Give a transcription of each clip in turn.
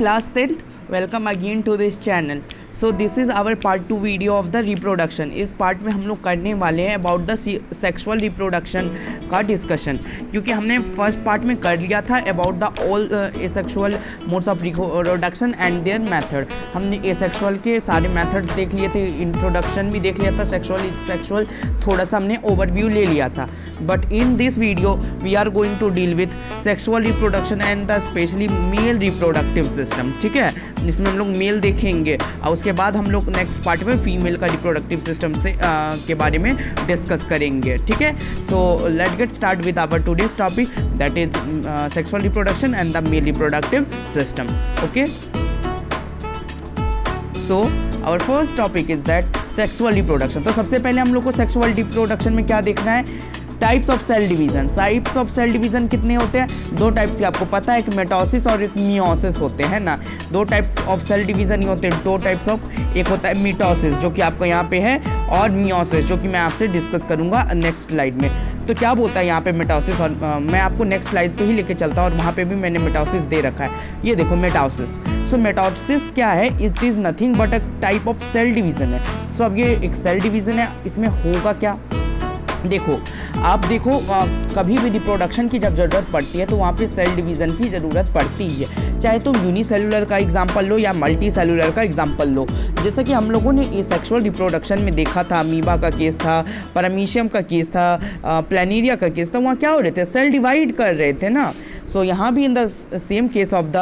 class 10th, welcome again to this channel. So this is our part 2 video of the reproduction. इस part में हम लोग करने वाले हैं अबाउट द सेक्सुअल रिप्रोडक्शन का डिस्कशन, क्योंकि हमने फर्स्ट पार्ट में कर लिया था about the all asexual modes of reproduction and their method. हमने एसेक्सुअल के सारे मेथड्स देख लिए थे, इंट्रोडक्शन भी देख लिया था, सेक्सुअल थोड़ा सा हमने ओवरव्यू ले लिया था. But in this video we are going to deal with sexual reproduction and the specially male reproductive system. ठीक है, जिसमें हम लोग मेल देखेंगे और उसके बाद हम लोग नेक्स्ट पार्ट में फीमेल का रिप्रोडक्टिव सिस्टम से के बारे में डिस्कस करेंगे. ठीक है, so let get start with our today's topic, that is sexual reproduction and the male reproductive system. Okay, so our first topic is that sexual reproduction. तो सबसे पहले हम लोग को सेक्सुअल रिप्रोडक्शन में क्या देखना है? Types of cell division. Types of cell division कितने होते हैं? दो टाइप्स के आपको पता है, एक मेटासिस और एक मियोसिस होते हैं ना. दो टाइप्स ऑफ सेल डिवीजन ही होते हैं, दो टाइप्स ऑफ. एक होता है मिटोसिस जो कि आपको यहाँ पे है, और मियोसिस जो कि मैं आपसे डिस्कस करूँगा नेक्स्ट स्लाइड में. तो क्या बोलता है यहाँ पे मिटोसिस, और मैं आपको नेक्स्ट स्लाइड पे ही लेके चलता हूँ, और वहाँ पे भी मैंने मिटोसिस दे रखा है. ये देखो मिटोसिस. सो मिटोसिस क्या है? It is nothing but a type of cell division है. सो अब ये एक सेल डिवीज़न है, इसमें होगा क्या? देखो, आप देखो कभी भी रिप्रोडक्शन की जब ज़रूरत पड़ती है तो वहाँ पे सेल डिवीज़न की ज़रूरत पड़ती ही है. चाहे तुम यूनिसेलुलर का एग्जांपल लो या मल्टी सेलुलर का एग्जांपल लो. जैसा कि हम लोगों ने एसेक्सुअल रिप्रोडक्शन में देखा था, अमीबा का केस था, पैरामीशियम का केस था, प्लानेरिया का केस था. वहाँ क्या हो रहे थे? सेल डिवाइड कर रहे थे ना. So यहाँ भी in the same case of the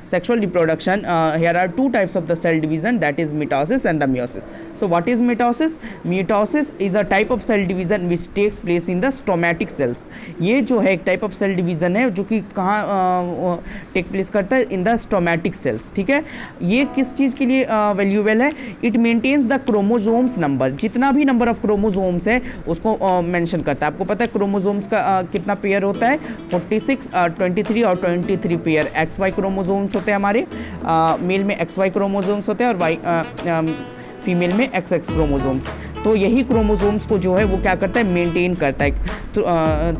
sexual reproduction, here are two types of the cell division, that is mitosis and the meiosis. So what is mitosis? Mitosis is a type of cell division which takes place in the stomatic cells. ये जो है एक type of cell division है जो कि कहाँ take place करता है? In the stomatic cells. ठीक है, ये किस चीज़ के लिए valuable है? It maintains the chromosomes number. जितना भी number of chromosomes है उसको mention करता है. आपको पता है chromosomes का कितना पेयर होता है? 46, 23 और 23 पेयर XY क्रोमोसोम्स होते हैं हमारे. मेल में XY क्रोमोसोम्स होते हैं और वाई फीमेल में XX क्रोमोसोम्स. तो यही क्रोमोसोम्स को जो है वो क्या करता है? मेंटेन करता है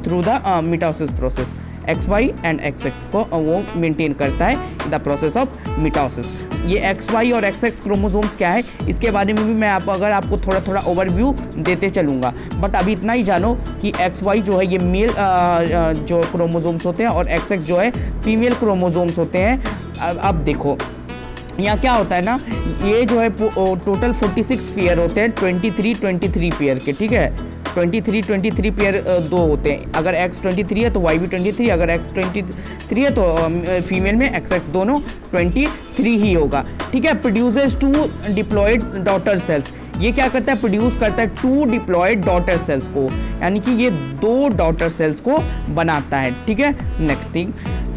through the mitosis process. XY and XX को वो मेंटेन करता है द प्रोसेस ऑफ मिटोसिस. ये XY और XX क्रोमोसोम्स क्या है, इसके बारे में भी मैं अगर आपको थोड़ा थोड़ा ओवरव्यू देते चलूँगा. बट अभी इतना ही जानो कि XY जो है ये मेल जो क्रोमोसोम्स होते हैं और XX जो है फीमेल क्रोमोसोम्स होते हैं. अब देखो यहाँ क्या होता है ना, ये जो है टोटल 46 पेयर होते हैं, 23 पेयर के. ठीक है, 23 पेयर दो होते हैं. अगर X 23 है तो Y भी 23, अगर X 23 है तो फीमेल में XX दोनों 23 ही होगा. ठीक है, प्रोड्यूसेस 2 डिप्लॉयड डॉटर सेल्स. ये क्या करता है? प्रोड्यूस करता है 2 डिप्लॉयड डॉटर सेल्स को, यानी कि ये 2 डॉटर सेल्स को बनाता है. ठीक है, next thing,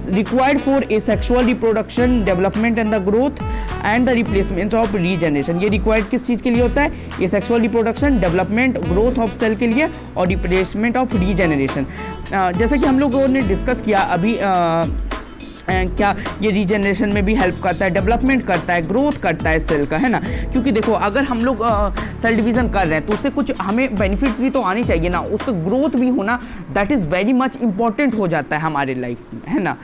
required for asexual reproduction, development and the growth and the replacement of regeneration. ये रिक्वायर्ड किस चीज़ के लिए होता है? Asexual reproduction, development, growth of cell के लिए और रिप्लेसमेंट ऑफ रीजनरेशन. जैसा कि हम लोगों ने डिस्कस किया अभी, क्या ये रीजनरेशन में भी हेल्प करता है, डेवलपमेंट करता है, ग्रोथ करता है सेल का, है ना. क्योंकि देखो अगर हम लोग सेल डिवीज़न कर रहे हैं तो उससे कुछ हमें बेनिफिट्स भी तो आने चाहिए ना, उसका ग्रोथ भी होना that is very much important हो जाता है हमारे लाइफ में, है ना.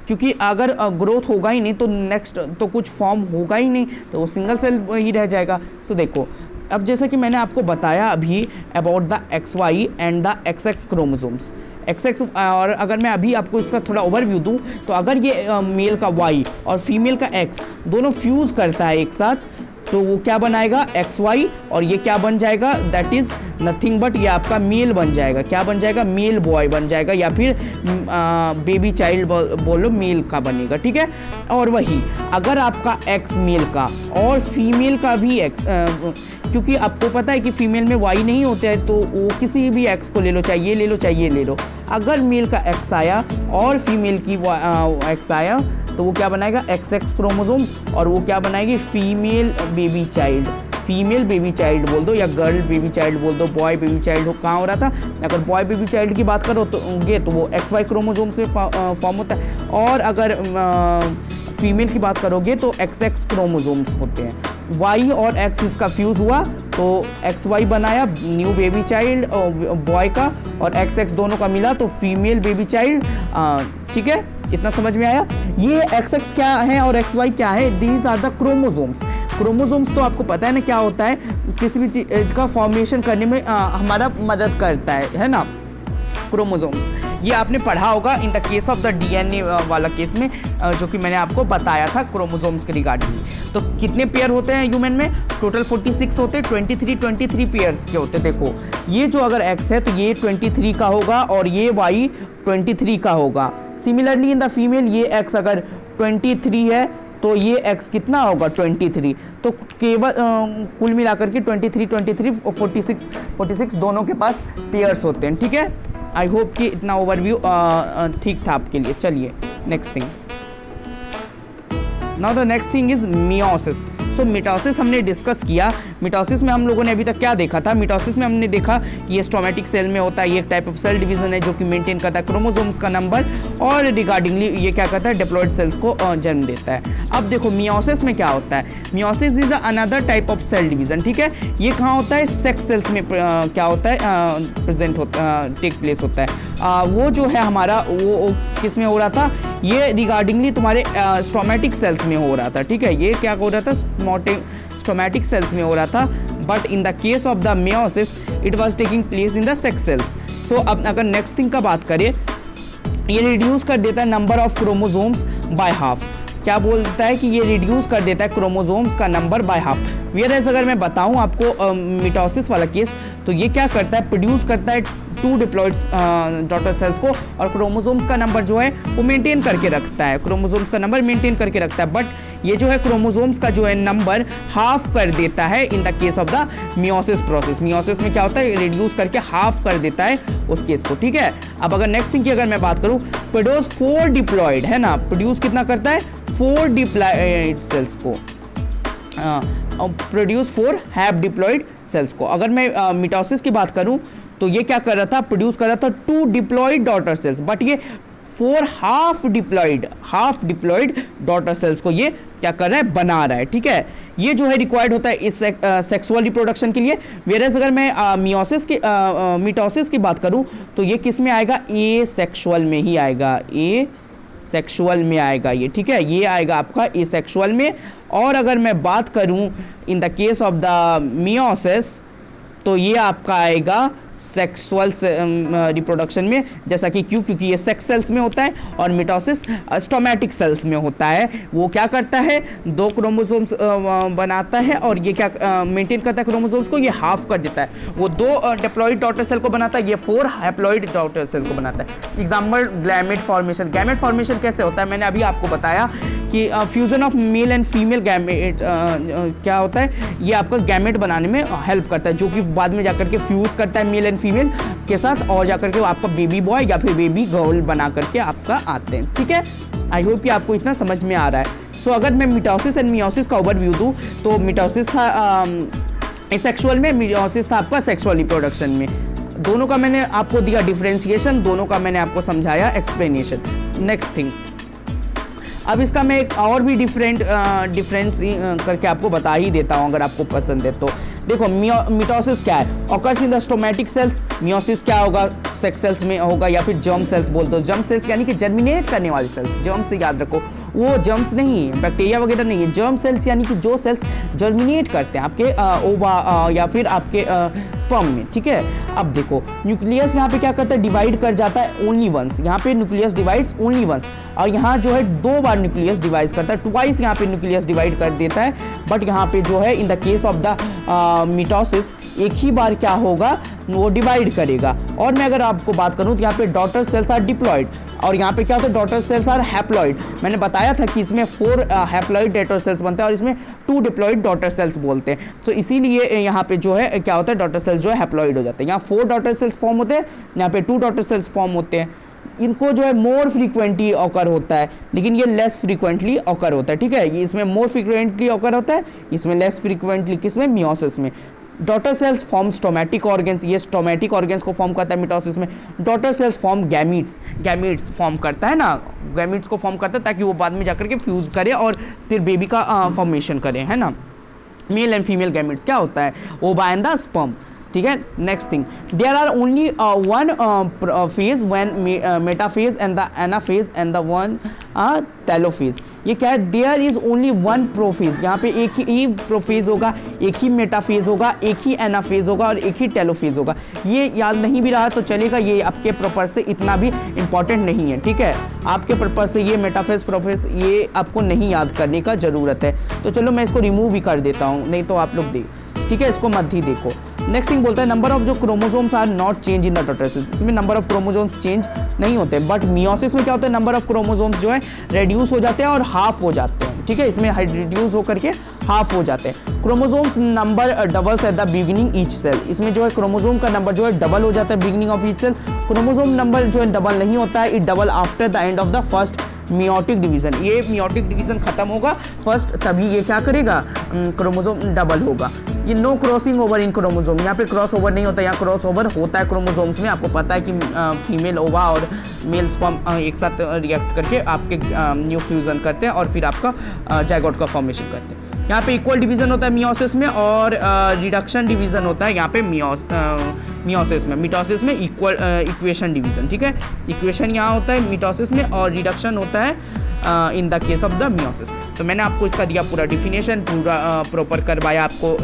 क्योंकि अगर ग्रोथ होगा ही नहीं तो नेक्स्ट तो कुछ फॉर्म होगा ही नहीं, तो वो सिंगल सेल ही रह जाएगा. सो देखो, अब जैसा कि मैंने आपको बताया अभी about the XY and the XX chromosomes. XX और अगर मैं अभी आपको इसका थोड़ा ओवरव्यू दूं तो अगर ये मेल का Y और फीमेल का X दोनों फ्यूज़ करता है एक साथ, तो वो क्या बनाएगा? XY. और ये क्या बन जाएगा? दैट इज़ नथिंग बट ये आपका मेल बन जाएगा. क्या बन जाएगा? मेल बॉय बन जाएगा, या फिर बेबी चाइल्ड बोलो मेल का बनेगा. ठीक है, और वही अगर आपका X मेल का और फीमेल का भी X, क्योंकि आपको पता है कि फीमेल में Y नहीं होता है, तो वो किसी भी X को ले लो, चाहे ये ले लो चाहे ये ले लो. अगर मेल का X आया और फीमेल की X आया तो वो क्या बनाएगा? XX क्रोमोसोम, और वो क्या बनाएगी? Female baby child. Female baby child बोल दो या गर्ल बेबी चाइल्ड बोल दो, बॉय बेबी चाइल्ड हो. कहाँ हो रहा था? अगर बॉय बेबी चाइल्ड की बात करो तो वो XY क्रोमोसोम से फॉर्म होता है, और अगर फीमेल की बात करोगे तो XX क्रोमोसोम्स होते हैं. Y और X इसका फ्यूज़ हुआ तो XY बनाया न्यू बेबी चाइल्ड बॉय का, और XX दोनों का मिला तो फीमेल बेबी चाइल्ड. ठीक है, इतना समझ में आया। ये XX क्या है और XY क्या है, these are the chromosomes. Chromosomes तो आपको पता है ना क्या होता है, किसी भी चीज का फॉर्मेशन करने में हमारा मदद करता है ना, क्रोमोसोम्स। ये आपने पढ़ा होगा इन the case of the DNA वाला केस में, जो कि मैंने आपको बताया था क्रोमोसोम्स के रिगार्डिंग। तो कितने पेयर होते हैं ह्यूमन में, टोटल 46 होते हैं, 23 पेयर्स के होते हैं। देखो ये जो अगर X है तो ये 23 का होगा और ये Y 23 का होगा। सिमिलरली इन द फीमेल ये X अगर 23 है तो ये X कितना होगा 23। तो केवल कुल मिलाकर के 23 और 46 दोनों के पास पेयर्स होते हैं। ठीक है, आई होप कि इतना ओवरव्यू ठीक था आपके लिए। चलिए next thing, now the next thing is meiosis. So mitosis हमने डिस्कस किया। मिटोसिस में हम लोगों ने अभी तक क्या देखा था, मिटोसिस में हमने देखा कि ये स्टोमेटिक सेल में होता है, ये एक टाइप ऑफ सेल डिवीजन है जो कि मेंटेन करता है क्रोमोसोम्स का नंबर और रिगार्डिंगली ये क्या करता है, डिप्लॉयड सेल्स को जन्म देता है। अब देखो मियोसिस में क्या होता है, meiosis is another type of cell division. ठीक है, ये कहाँ होता है, सेक्स सेल्स में क्या होता है, प्रेजेंट होता टेक प्लेस होता है। वो जो है हमारा वो किस में हो रहा था, ये रिगार्डिंगली तुम्हारे स्टोमेटिक सेल्स में हो रहा था। ठीक है, ये क्या हो रहा था, स्टोमेटिक सेल्स में हो रहा था, but in the case of the meiosis it was taking place in the sex cells. So अब अगर नेक्स्ट थिंग का बात करें, ये रिड्यूस कर देता है number of chromosomes by half. क्या बोलता है कि ये रिड्यूस कर देता है क्रोमोसोम्स का नंबर बाय हाफ। वेयरएज अगर मैं बताऊं आपको मिटोसिस वाला केस, तो ये क्या करता है, प्रोड्यूस करता है 2 डिप्लॉयड डॉटर सेल्स को और क्रोमोसोम्स का नंबर जो है वो मेंटेन करके रखता है, क्रोमोसोम्स का नंबर मेंटेन करके रखता है। बट ये जो है क्रोमोसोम्स का जो है नंबर हाफ कर देता है इन the case of the meiosis process. Meiosis में क्या होता है, रिड्यूस करके हाफ कर देता है उस केस को। ठीक है, अब अगर नेक्स्ट थिंग की अगर मैं बात करूं, प्रोड्यूस 4 डिप्लॉयड है ना, प्रोड्यूस कितना करता है, 4 डिप्लॉयड सेल्स को, प्रोड्यूस 4 हैव डिप्लॉयड सेल्स को। अगर मैं मिटोसिस की बात करूं तो ये क्या कर रहा था, प्रोड्यूस कर रहा था 2 डिप्लॉयड डॉटर सेल्स, बट ये 4 हाफ डिप्लॉयड डॉटर सेल्स को ये क्या कर रहा है, बना रहा है। ठीक है, ये जो है रिक्वायर्ड होता है इस सेक्सुअल रिप्रोडक्शन के लिए। वेयरएज अगर मैं मिटोसिस की बात करूं तो ये किस में आएगा, ए सेक्सुअल में ही आएगा, ए सेक्सुअल में आएगा ये। ठीक है, ये आएगा आपका ए सेक्सुअल में। और अगर मैं बात करूं इन the case of the meiosis तो ये आपका आएगा सेक्सुअल रिप्रोडक्शन में, जैसा कि क्योंकि ये सेक्स सेल्स में होता है और मिटोसिस स्टोमेटिक सेल्स में होता है। वो क्या करता है, 2 क्रोमोसोम्स बनाता है और ये क्या मेंटेन करता है क्रोमोसोम्स को, ये हाफ कर देता है। वो 2 डिप्लॉयड डॉटर सेल को बनाता है, ये 4 हैप्लॉयड डॉटर सेल को बनाता है। Example gamete formation. Gamete formation कैसे होता है, मैंने अभी आपको बताया कि fusion of male and female gamete क्या होता है, ये आपका गैमेट बनाने में हेल्प करता है, जो कि बाद में जाकर के फ्यूज करता है मेल एंड फीमेल के साथ और जाकर के आपका बेबी बॉय या फिर बेबी गर्ल बना करके आपका आते हैं। ठीक है, आई होप कि आपको इतना समझ में आ रहा है। सो अगर मैं मिटोसिस एंड मियोसिस का ओवरव्यू दूं तो मिटोसिस था एसेक्सुअल में, मियोसिस था आपका सेक्सुअल रिप्रोडक्शन में। दोनों का मैंने आपको दिया डिफरेंशिएशन, दोनों का मैंने आपको समझाया एक्सप्लेनेशन। नेक्स्ट थिंग, अब इसका मैं एक और भी डिफरेंस करके आपको बता ही देता हूँ अगर आपको पसंद है तो। देखो मिटोसिस क्या है, occurs in the stomatic cells. Meiosis क्या होगा, सेक्स सेल्स में होगा या फिर जर्म सेल्स बोलते हो। जर्म सेल्स यानी कि जर्मिनेट करने वाले सेल्स, जर्म से याद रखो, वो जर्म्स नहीं है, बैक्टीरिया वगैरह नहीं है। जर्म सेल्स यानी कि जो सेल्स जर्मिनेट करते हैं आपके ओवा या फिर आपके स्पर्म में। ठीक है, अब देखो न्यूक्लियस यहाँ पे क्या करता है, डिवाइड कर जाता है ओनली वंस। यहाँ पे न्यूक्लियस डिवाइड्स ओनली वंस और यहाँ जो है 2 बार न्यूक्लियस डिवाइड करता है, ट्वाइस यहाँ पे न्यूक्लियस डिवाइड कर देता है। बट यहाँ पे जो है इन the case of the mitosis एक ही बार क्या होगा, वो डिवाइड करेगा। और मैं अगर आपको बात करूँ तो यहाँ पे डॉटर सेल्स आर डिप्लॉयड और यहाँ पे क्या होता है, डॉटर सेल्स आर हैप्लॉयड। मैंने बताया था कि इसमें 4 हैप्लॉयड डॉटर सेल्स बनते हैं और इसमें 2 डिप्लॉयड डॉटर सेल्स बोलते हैं। तो इसीलिए यहाँ पे जो है क्या होता है, डॉटर सेल्स जो है हैप्लॉयड हो जाते हैं। यहाँ 4 डॉटर सेल्स फॉर्म होते हैं, यहाँ पे 2 डॉटर सेल्स फॉर्म होते हैं। इनको जो है मोर फ्रीक्वेंटली ऑकर होता है, लेकिन ये लेस फ्रीक्वेंटली ऑकर होता है। ठीक है, ये इसमें मोर फ्रीक्वेंटली ऑकर होता है, इसमें लेस फ्रीक्वेंटली किसमें, मियोसिस में। Daughter cells form stomatic organs, ये स्टोमेटिक ऑर्गन्स को फॉर्म करता है मिटोसिस में। Daughter cells form gametes form करता है ना, गैमीट्स को फॉर्म करता है ताकि वो बाद में जाकर के फ्यूज करे और फिर बेबी का फॉर्मेशन करे, है ना। मेल एंड फीमेल गैमीट्स क्या होता है, ओवा एंड द स्पर्म। ठीक है। Next thing, there are only one phase when metaphase and the anaphase and the one telophase. ये क्या है, there is only one prophase, यहाँ पे एक ही प्रोफेज होगा, एक ही मेटाफेज होगा, एक ही एनाफेज होगा और एक ही टेलोफेज होगा। ये याद नहीं भी रहा तो चलेगा, ये आपके पर्पस से इतना भी इंपॉर्टेंट नहीं है, ठीक है। आपके पर्पस से ये मेटाफेज प्रोफेज ये आपको नहीं याद करने का ज़रूरत है, तो चलो मैं इसको रिमूव भी कर देता हूँ, नहीं तो आप लोग देख, ठीक है, इसको मत ही देखो। नेक्स्ट थिंग बोलता है नंबर ऑफ जो chromosomes are not change in the mitosis, इसमें नंबर ऑफ क्रोमोसोम्स चेंज नहीं होते, बट मियोसिस में क्या होता है, नंबर ऑफ क्रोमोसोम्स जो है रेड्यूस हो जाते हैं और हाफ हो जाते हैं, ठीक है, इसमें रिड्यूस होकर के हाफ हो जाते हैं। Chromosomes number doubles at the beginning each cell, इसमें जो है क्रोमोसोम का नंबर जो है डबल हो जाता है beginning of each cell. Chromosome number जो है डबल नहीं होता है, it double after the end of the first meiotic division, ये मियोटिक डिवीजन खत्म होगा फर्स्ट, तभी ये क्या करेगा, क्रोमोसोम डबल होगा। ये no crossing over in chromosome, यहाँ पे क्रॉस ओवर नहीं होता, यहाँ क्रॉस ओवर होता है क्रोमोसोम्स में। आपको पता है कि फीमेल ओवा और मेल स्पर्म एक साथ रिएक्ट करके आपके न्यू फ्यूजन करते हैं और फिर आपका जाइगोट का फॉर्मेशन करते हैं। यहाँ पे इक्वल डिवीजन होता है मियोसिस में और रिडक्शन डिवीजन होता है यहाँ पे मियोसिस में। मिटोसिस में इक्वेशन डिवीजन, ठीक है, इक्वेशन यहाँ होता है मिटोसिस में और रिडक्शन होता है इन the case of the meiosis. तो मैंने आपको इसका दिया पूरा डिफिनेशन, पूरा प्रॉपर करवाया आपको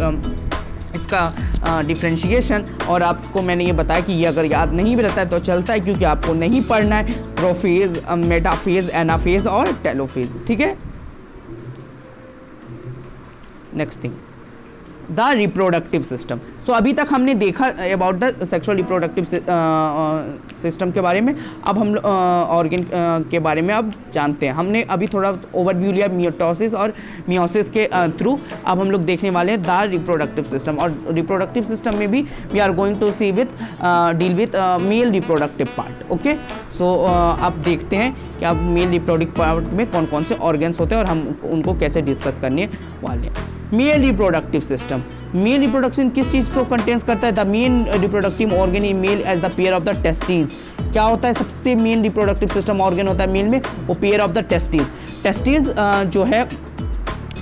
इसका डिफ्रेंशिएशन, और आपको मैंने ये बताया कि ये अगर याद नहीं भी रहता है तो चलता है, क्योंकि आपको नहीं पढ़ना है प्रोफेज, मेटाफेज, एनाफेज और टेलोफेज, ठीक है। Next thing, the reproductive system. So अभी तक हमने देखा about the sexual reproductive system के बारे में, अब हम ऑर्गन के बारे में अब जानते हैं। हमने अभी थोड़ा ओवरव्यू लिया मियोसिस और मियोसिस के थ्रू, अब हम लोग देखने वाले हैं द रिप्रोडक्टिव सिस्टम। और रिप्रोडक्टिव सिस्टम में भी we are going to see with deal with male reproductive part, okay. So आप देखते हैं कि अब मेल रिप्रोडक्टिव पार्ट में कौन कौन से ऑर्गन्स होते हैं और हम उनको कैसे डिस्कस करने वाले हैं। Male reproductive system, male reproduction किस चीज़ को कंटेन्स करता है, the main reproductive organ in male as the pair of the testis. क्या होता है, सबसे मेन रिप्रोडक्टिव सिस्टम ऑर्गन होता है मेल में, वो pair of the testis. Testis जो है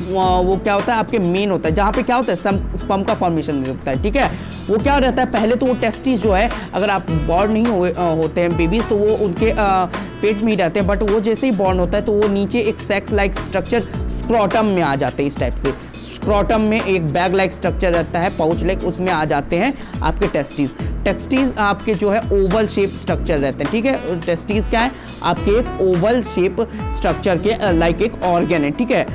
वो क्या होता है, आपके मेन होता है, जहाँ पे क्या होता है स्पर्म का फॉर्मेशन होता है, ठीक है। वो क्या रहता है, पहले तो वो टेस्टिस जो है, अगर आप बॉर्न नहीं होते हैं बेबीज, तो वो उनके पेट में ही रहते हैं, बट वो जैसे ही बॉर्न होता है तो वो नीचे एक सेक्स लाइक स्ट्रक्चर स्क्रोटम में आ जाते हैं। इस टाइप से स्क्रोटम में एक बैग लाइक स्ट्रक्चर रहता है, पाउच लाइक, उसमें आ जाते हैं आपके टेस्टिस। टेस्टिस आपके जो है ओवल शेप स्ट्रक्चर रहते हैं, ठीक है। टेस्टिस क्या है, आपके एक ओवल शेप स्ट्रक्चर के लाइक एक ऑर्गन है, ठीक है।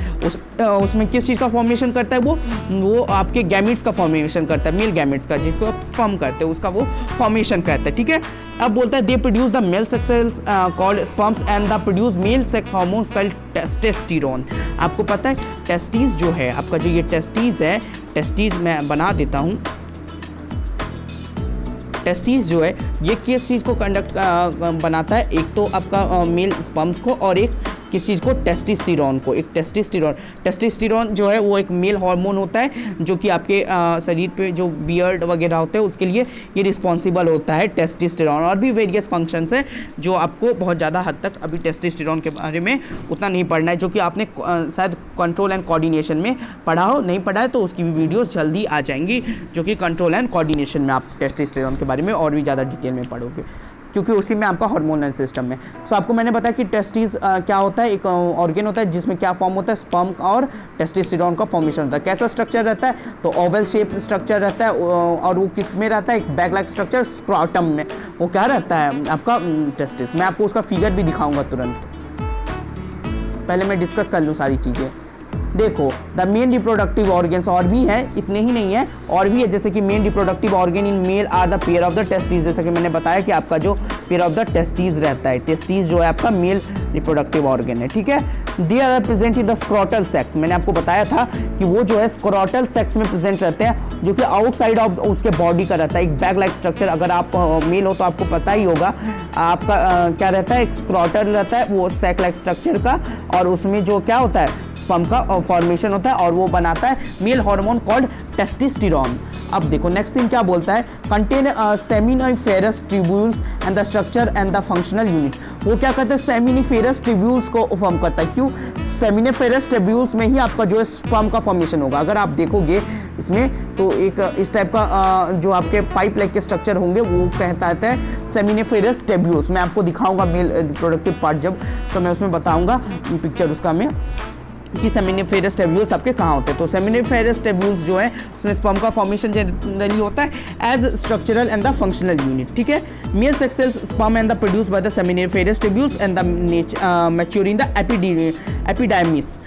उसमें किस चीज़ का फॉर्मेशन करता है, वो आपके गैमेट्स का फॉर्मेशन करता है, मेल गैमेट्स का, जिसको आप स्पर्म करते हैं, उसका वो फॉर्मेशन करता है, ठीक है। अब बोलता है they produce the mail sex cells called sperms and the produce male sex hormones called testosterone. आपको पता है टेस्टिस जो है आपका, जो ये टेस्टिस है, टेस्टिस मैं बना देता हूँ। टेस्टिस जो है ये किस चीज़ को कंडक्ट बनाता है, एक तो आपका मेल स्पर्म्स को और एक किस चीज़ को, टेस्टोस्टेरोन को। एक टेस्टोस्टेरोन जो है वो एक मेल हार्मोन होता है, जो कि आपके शरीर पे जो बियर्ड वगैरह होते हैं उसके लिए ये रिस्पॉन्सिबल होता है टेस्टोस्टेरोन। और भी वेरियस फंक्शंस हैं जो आपको बहुत ज़्यादा हद तक अभी टेस्टोस्टेरोन के बारे में उतना नहीं पढ़ना है, जो कि आपने शायद कंट्रोल एंड कोऑर्डिनेशन में पढ़ा हो। नहीं पढ़ा है तो उसकी भी वीडियोज़ जल्दी आ जाएंगी, जो कि कंट्रोल एंड कोऑर्डिनेशन में आप टेस्टोस्टेरोन के बारे में और भी ज़्यादा डिटेल में पढ़ोगे, क्योंकि उसी में आपका हार्मोनल सिस्टम में। सो आपको मैंने बताया कि टेस्टिस क्या होता है, एक ऑर्गन होता है जिसमें क्या फॉर्म होता है, स्पर्म और टेस्टोस्टेरोन का फॉर्मेशन होता है। कैसा स्ट्रक्चर रहता है, तो ओवल शेप स्ट्रक्चर रहता है, और वो किस में रहता है, एक बैग लाइक स्ट्रक्चर स्क्रोटम में। वो क्या रहता है आपका टेस्टिस। मैं आपको उसका फिगर भी दिखाऊंगा तुरंत, पहले मैं डिस्कस कर लूँ सारी चीज़ें। देखो द मेन रिप्रोडक्टिव ऑर्गन्स और भी है, इतने ही नहीं है, और भी है, जैसे कि main reproductive organ in male are the pair of the testis. जैसे कि मैंने बताया कि आपका जो पेयर ऑफ द टेस्टिस रहता है, टेस्टिस जो है आपका मेल रिप्रोडक्टिव ऑर्गन है, ठीक है। They are present in the scrotal sacs. मैंने आपको बताया था कि वो जो है स्क्रोटल सेक्स में प्रेजेंट रहते हैं, जो कि आउटसाइड ऑफ उसके बॉडी का रहता है, एक बैग लाइक स्ट्रक्चर। अगर आप मेल हो तो आपको पता ही होगा आपका क्या रहता है, एक स्क्रोटल रहता है वो सैक लाइक स्ट्रक्चर का, और उसमें जो क्या होता है, स्पर्म का फॉर्मेशन होता है, और वो बनाता है मेल हार्मोन कॉल्ड टेस्टोस्टेरोन। अब देखो नेक्स्ट थिंग क्या बोलता है, contain seminiferous tubules and the structure and the functional unit. वो क्या करता है, सेमिनिफेरस ट्यूब्यूल्स को फॉर्म करता है। क्यों, सेमिनिफेरस ट्यूब्यूल्स में ही आपका जो है स्पर्म का फॉर्मेशन होगा। अगर आप देखोगे इसमें। तो एक इस टाइप का जो आपके पाइप लाइक के स्ट्रक्चर होंगे वो कहता है सेमिनिफेरस टेब्यूल्स। मैं आपको दिखाऊंगा मेल रिप्रोडक्टिव पार्ट जब, तो मैं उसमें बताऊंगा पिक्चर उसका में कि सेमिनिफेरस टेब्यूल्स आपके कहाँ होते हैं। तो सेमिनिफेरस टेब्यूल्स जो है उसमें स्पर्म का फॉर्मेशन जनरली होता है as structural and the functional unit, ठीक है। Male sex cells sperm and the produce by the seminiferous tubules and the mature in the epidermis,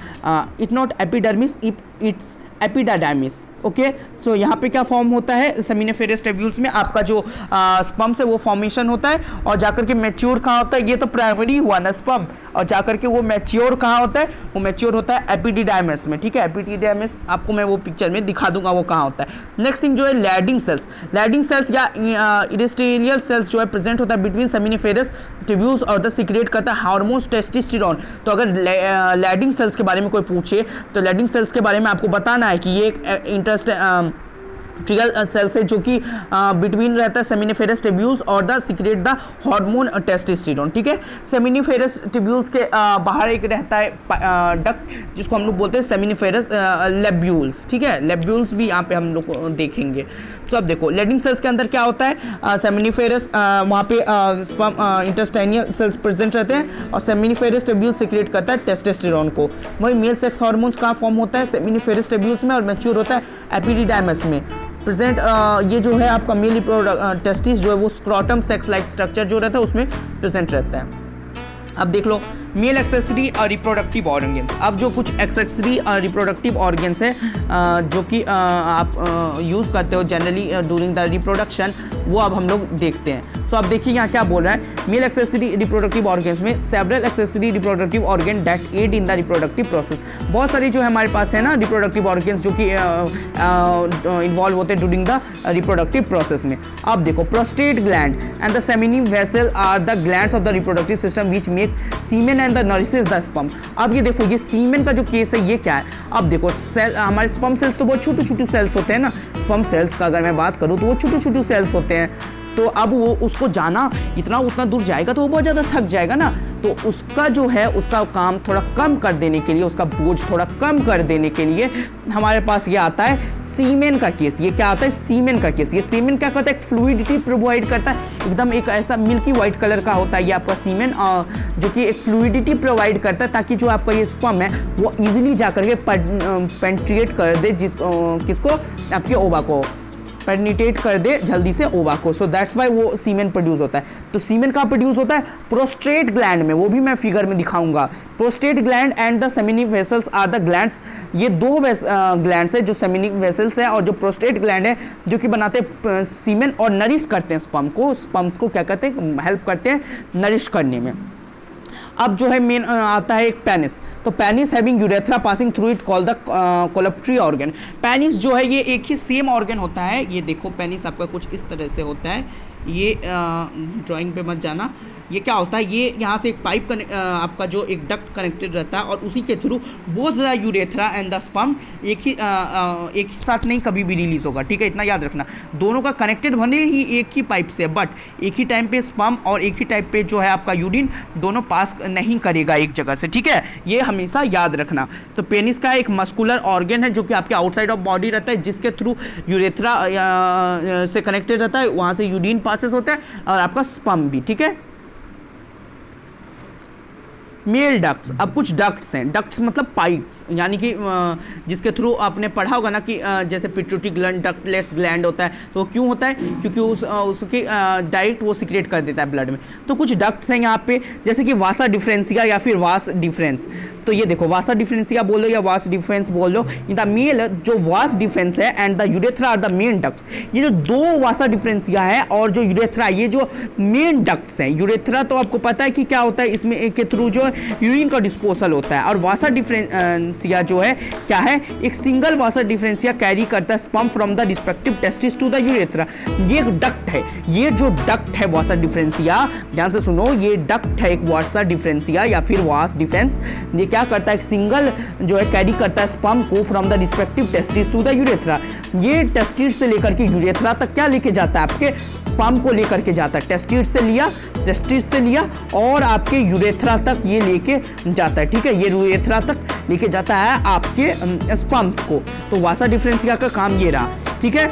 it not epidermis, it's epididymis. Okay, so यहाँ पे क्या form होता है seminiferous टेब्यूल्स में, आपका जो स्पर्म से वो फॉर्मेशन होता है और जाकर के मैच्योर कहाँ होता है, ये तो प्राइमरी हुआ ना स्पर्म, और जाकर के वो मैच्योर कहाँ होता है, वो मैच्योर होता है एपिडिडाइमिस में, ठीक है। एपिडिडाइमिस आपको मैं वो पिक्चर में दिखा दूंगा वो कहाँ होता है। नेक्स्ट थिंग जो है लैडिंग सेल्स, लैडिंग सेल्स या इरेस्टेरियल सेल्स जो है प्रेजेंट होता है बिटवीन सेमिनिफेरस टेब्यूल्स और द सीक्रेट करता है हार्मोन्स टेस्टोस्टेरोन। तो अगर लैडिंग सेल्स के बारे में कोई पूछे तो लैडिंग सेल्स के बारे में आपको बताना है कि ये एक ट्रिगर सेल्स है जो कि बिटवीन रहता है सेमिनिफेरस टेब्यूल्स और the secret the hormone testosterone, ठीक है। सेमिनिफेरस टेब्यूल्स के बाहर एक रहता है डक्ट जिसको हम लोग बोलते हैं सेमिनिफेरस लेब्यूल्स, ठीक है। लेब्यूल्स भी यहाँ पे हम लोग देखेंगे। तो अब देखो लैडिंग सेल्स के अंदर क्या होता है, सेमिनिफेरस वहाँ पे इंटेस्टाइनियल सेल्स प्रेजेंट रहते हैं और सेमिनिफेरस टेब्यूल सीक्रेट करता है टेस्टोस्टेरोन को। वही मेल सेक्स हार्मोन्स कहाँ फॉर्म होता है, सेमिनिफेरस टेब्यूल्स में, और मैच्योर होता है एपिडिडाइमिस में। प्रेजेंट ये जो है आपका मेल टेस्टिस जो है वो स्क्रोटम सेक्स लाइक स्ट्रक्चर जो रहता है उसमें प्रेजेंट रहता है। अब देख लो मेल एक्सेसरी और रिप्रोडक्टिव ऑर्गन्स। अब जो कुछ एक्सेसरी और रिप्रोडक्टिव ऑर्गन्स है जो कि आप यूज़ करते हो जनरली ड्यूरिंग द रिप्रोडक्शन, वो अब हम लोग देखते हैं। तो अब देखिए यहाँ क्या बोल रहा है, मेल एक्सेसरी रिप्रोडक्टिव ऑर्गन्स में several accessory reproductive organ that aid in the reproductive process. बहुत सारी जो है हमारे पास है ना रिप्रोडक्टिव ऑर्गन्स जो कि इन्वॉल्व होते हैं ड्यूरिंग द रिप्रोडक्टिव प्रोसेस में। अब देखो prostate gland and the seminal vesicle are the glands of the reproductive system which make semen and the nourishes the sperm. अब ये देखो ये सीमेन का जो केस है ये क्या है, अब देखो सेल हमारे स्पर्म सेल्स तो बहुत छोटे छोटे सेल्स होते हैं ना, स्पर्म सेल्स का अगर मैं बात करूँ तो वो छोटे छोटे सेल्स होते हैं। तो अब वो उसको जाना उतना दूर जाएगा तो वो बहुत ज़्यादा थक जाएगा ना, तो उसका जो है उसका काम थोड़ा कम कर देने के लिए, उसका बोझ थोड़ा कम कर देने के लिए हमारे पास ये आता है सीमेन का केस। ये क्या आता है, सीमेन का केस। ये सीमेन क्या करता है, एक फ्लूइडिटी प्रोवाइड करता है, एकदम एक ऐसा मिल्की वाइट कलर का होता है ये आपका सीमेन, जो कि एक फ्लूइडिटी प्रोवाइड करता है ताकि जो आपका ये स्पर्म है वो इजीली जा करके पेनिट्रेट कर दे किसको, आपके ओवा को पेनिट्रेट कर दे जल्दी से ओवा को। सो दैट्स वाई वो सीमेन प्रोड्यूस होता है। तो सीमेन कहाँ प्रोड्यूस होता है, प्रोस्टेट ग्लैंड में, वो भी मैं फिगर में दिखाऊंगा। Prostate gland and the seminal vesicles are the glands, ये दो ग्लैंड्स है जो सेमिनिक वेसल्स है और जो प्रोस्टेट ग्लैंड है जो कि बनाते हैं सीमेन और नरिश करते हैं स्पर्म्स को क्या करते हैं, हेल्प करते हैं नरिश करने में। अब जो है मेन आता है एक पेनिस। तो penis having urethra passing through it called the copulatory organ. Penis जो है ये एक ही सेम ऑर्गन होता है। ये देखो पेनिस आपका कुछ इस तरह से होता है, ये ड्राइंग पे मत जाना। ये क्या होता है, ये यहाँ से एक पाइप आपका जो एक डक्ट कनेक्टेड रहता है और उसी के through both the urethra and the sperm एक ही साथ नहीं कभी भी रिलीज होगा, ठीक है, इतना याद रखना। दोनों का कनेक्टेड भले ही एक ही पाइप से, बट एक ही टाइम पे स्पर्म और एक ही टाइप पे जो है आपका यूरिन दोनों पास नहीं करेगा एक जगह से, ठीक है, ये हमेशा याद रखना। तो पेनिस का एक मस्कुलर ऑर्गन है जो कि आपके आउटसाइड ऑफ बॉडी रहता है, जिसके थ्रू यूरेथ्रा से कनेक्टेड रहता है, वहाँ से यूरिन पासेस होता है और आपका स्पर्म भी, ठीक है। मेल डक्ट्स, अब कुछ डक्ट्स हैं, डक्ट्स मतलब पाइप्स, यानी कि जिसके थ्रू आपने पढ़ा होगा ना कि जैसे पिट्यूटरी ग्लैंड डक्टलेस ग्लैंड होता है, तो क्यों होता है, क्योंकि उसके डायरेक्ट वो सीक्रेट कर देता है ब्लड में। तो कुछ डक्ट्स हैं यहाँ पे, जैसे कि वासा डिफरेंसिया या फिर वास डिफरेंस। तो ये देखो वासा डिफरेंसिया बोल लो या वास डिफरेंस बोल लो, इन द मेल जो वास डिफरेंस है and the urethra are the main ducts. ये जो दो वासा डिफरेंसिया है और जो यूरेथ्रा, ये जो मेन डक्ट्स हैं। यूरेथ्रा तो आपको पता है कि क्या होता है, इसमें के थ्रू जो यूरिन का डिस्पोजल होता है, और वासा डिफरेंसिया जो है क्या है, एक सिंगल वासा डिफरेंसिया कैरी करता है sperm from the respective testis to the urethra. ये एक डक्ट है, ये जो डक्ट है वासा डिफरेंसिया, ध्यान से सुनो, ये डक्ट है एक वासा डिफरेंसिया या फिर वास डिफेंस। ये क्या करता है, एक सिंगल जो है कैरी करता है स्पर्म को from the respective testis to the urethra. ये टेस्टिस से लेकर के यूरेथ्रा तक क्या लेके जाता है, आपके स्पर्म को लेकर के जाता है। टेस्टिस से लिया और आपके यूरेथ्रा तक ये लेके जाता है, ठीक है, ये यूरेथ्रा तक लेके जाता है आपके स्पर्म्स को। तो वासा डिफरेंशिया का काम ये रहा, ठीक है।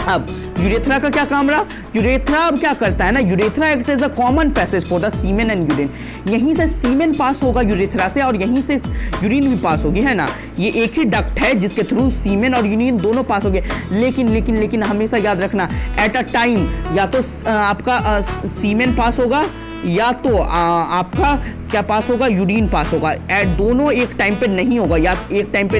अब यूरेथ्रा का क्या काम रहा? यूरेथ्रा अब क्या करता है ना, urethra act is a common passage for the semen and urine. यहीं से सीमेन पास होगा यूरेथ्रा से और यहीं से यूरिन भी पास होगी, है ना। ये एक ही डक्ट है जिसके थ्रू सीमेन और यूरिन दोनों पास होंगे। लेकिन हमेशा याद रखना, एट अ टाइम या तो आपका सीमेन पास होगा या तो आपका क्या पास होगा, यूरिन पास होगा। दोनों एक टाइम पे नहीं होगा, या एक टाइम पे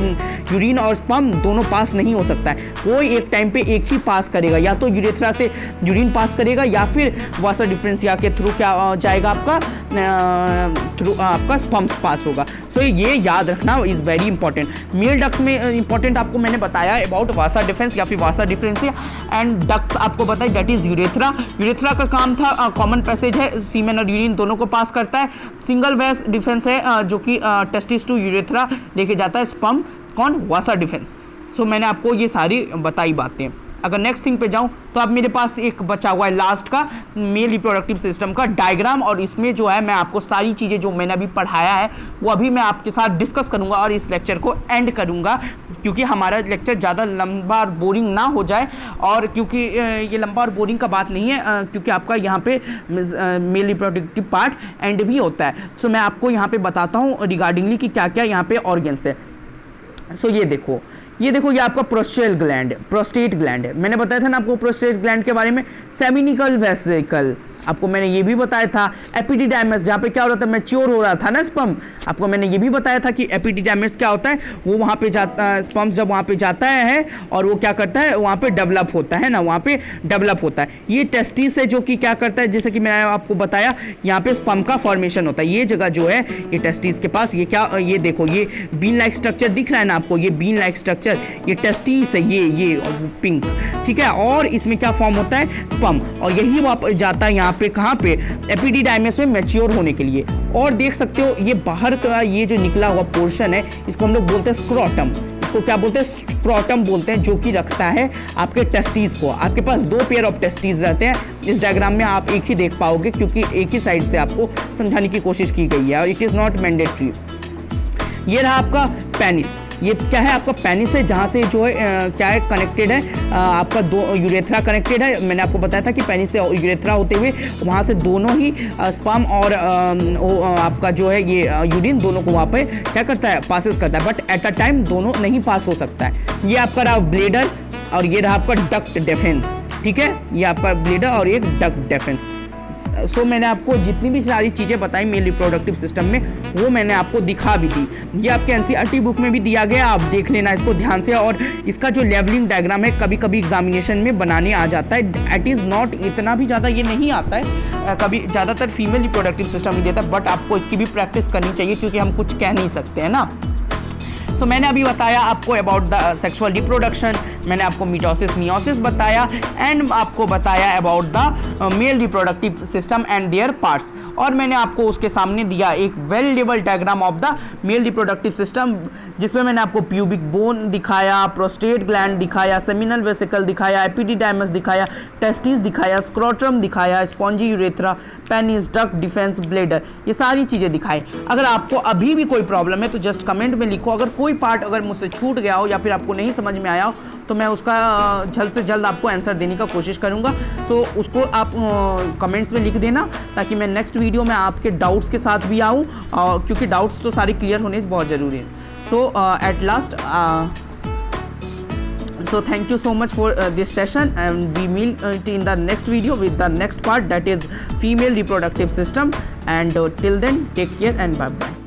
यूरिन और स्पर्म दोनों पास नहीं हो सकता है। कोई एक टाइम पे एक ही पास करेगा, या तो यूरेथ्रा से यूरिन पास करेगा या फिर वासा डिफरेंशिया के थ्रू क्या जाएगा, आपका स्पर्म्स पास होगा। सो ये याद रखना is very important. Male ducts में इंपॉर्टेंट आपको मैंने बताया अबाउट वासा डिफरेंस या फिर वासा डिफरेंशिया, एंड डक्ट्स आपको बताया दैट इज यूरेथ्रा। यूरेथ्रा का काम था कॉमन पैसेज है, सीमेन और यूरिन दोनों को पास करता है। सिंगल वेस डिफेंस है जो कि टेस्टिस टू यूरेथ्रा लेके जाता है स्पर्म, कौन, वासा डिफेंस। सो मैंने आपको ये सारी बताई बातें। अगर नेक्स्ट थिंग पे जाऊं तो अब मेरे पास एक बचा हुआ है लास्ट का मेल रिप्रोडक्टिव सिस्टम का डायग्राम, और इसमें जो है मैं आपको सारी चीज़ें जो मैंने अभी पढ़ाया है वो अभी मैं आपके साथ डिस्कस करूंगा और इस लेक्चर को एंड करूंगा, क्योंकि हमारा लेक्चर ज़्यादा लंबा और बोरिंग ना हो जाए। और क्योंकि ये लंबा और बोरिंग का बात नहीं है, क्योंकि आपका यहाँ पे मेल रिप्रोडक्टिव पार्ट एंड भी होता है। सो मैं आपको यहाँ पे बताता हूँ रिगार्डिंगली कि क्या क्या यहाँ पे ऑर्गन्स है। सो ये देखो ये आपका प्रोस्टेट ग्लैंड है। मैंने बताया था ना आपको प्रोस्टेट ग्लैंड के बारे में। सेमिनिकल वेसिकल आपको मैंने ये भी बताया था। एपिडिडाइमस जहाँ पे क्या हो रहा था, मैच्योर हो रहा था ना स्पर्म, आपको मैंने ये भी बताया था कि एपिडिडाइमस क्या होता है, वो वहाँ पे जाता है, स्पर्म्स जब वहाँ पे जाता है और वो क्या करता है, वहाँ पे डेवलप होता है ना, वहाँ पे डेवलप होता है। ये टेस्टिस है जो कि क्या करता है, जैसे कि मैंने आपको बताया यहाँ पे स्पर्म का फॉर्मेशन होता है। ये जगह जो है ये टेस्टिस के पास, ये क्या, ये देखो ये बीन लाइक स्ट्रक्चर दिख रहा है ना आपको, ये बीन लाइक स्ट्रक्चर, ये टेस्टिस है, ये पिंक, ठीक है। और इसमें क्या फॉर्म होता है, स्पर्म, और यही वापस जाता है यहाँ पे, कहाँ पे, एपिडिडाइमस में मैच्योर होने के लिए। और देख सकते हो ये बाहर का ये जो निकला हुआ पोर्शन है, इसको हम लोग बोलते हैं स्क्रोटम। इसको क्या बोलते हैं, स्क्रोटम बोलते हैं, जो कि रखता है आपके टेस्टिस को। आपके पास 2 पेयर ऑफ टेस्टिस रहते हैं। इस डायग्राम में आप एक ही देख पाओगे, क्योंकि एक ही साइड से आपको समझाने की कोशिश की गई है, और इट इज़ नॉट मैंडेटरी। ये रहा आपका पेनिस। ये क्या है, आपका पेनिस है, जहाँ से जो है क्या है, कनेक्टेड है आपका 2 यूरेथ्रा कनेक्टेड है। मैंने आपको बताया था कि पेनिस से यूरेथ्रा होते हुए वहाँ से दोनों ही स्पर्म और आपका जो है ये यूरिन दोनों को वहाँ पे क्या करता है, पासेस करता है, बट एट अ टाइम दोनों नहीं पास हो सकता है। ये आपका रहा ब्लेडर और ये रहा आपका डक्ट डिफेंस, ठीक है, ये आपका ब्लेडर और एक डक्ट डिफेंस। सो मैंने आपको जितनी भी सारी चीज़ें बताई मेल रिप्रोडक्टिव सिस्टम में, वो मैंने आपको दिखा भी दी। ये आपके एनसीईआरटी बुक में भी दिया गया, आप देख लेना इसको ध्यान से। और इसका जो लेवलिंग डायग्राम है कभी कभी एग्जामिनेशन में बनाने आ जाता है, इट इज़ नॉट इतना भी ज़्यादा ये नहीं आता है, कभी ज़्यादातर फीमेल रिप्रोडक्टिव सिस्टम ही देता है, बट आपको इसकी भी प्रैक्टिस करनी चाहिए, क्योंकि हम कुछ कह नहीं सकते हैं ना। सो मैंने अभी बताया आपको अबाउट द सेक्सुअल रिप्रोडक्शन, मैंने आपको मिटोसिस मियोसिस बताया, एंड आपको बताया about the male reproductive system and there parts. और मैंने आपको उसके सामने दिया एक well level diagram of the male reproductive system, जिसमें मैंने आपको प्यूबिक बोन दिखाया, प्रोस्टेट ग्लैंड दिखाया, सेमिनल वेसिकल दिखाया, एपिडिडाइमस दिखाया, टेस्टिस दिखाया, स्क्रोटम दिखाया, spongy urethra, penis, duct defence, bladder, ये सारी चीज़ें दिखाई। अगर आपको अभी भी कोई प्रॉब्लम है तो जस्ट कमेंट में लिखो। अगर कोई पार्ट अगर मुझसे छूट गया हो या फिर आपको नहीं समझ में आया हो तो मैं उसका जल्द से जल्द आपको आंसर देने का कोशिश करूंगा। सो उसको आप कमेंट्स में लिख देना, ताकि मैं नेक्स्ट वीडियो में आपके डाउट्स के साथ भी आऊँ, क्योंकि डाउट्स तो सारे क्लियर होने बहुत ज़रूरी है। So at last, so thank you so much for this session, and we meet in the next video with the next part, that is female reproductive system, and till then take care and bye bye.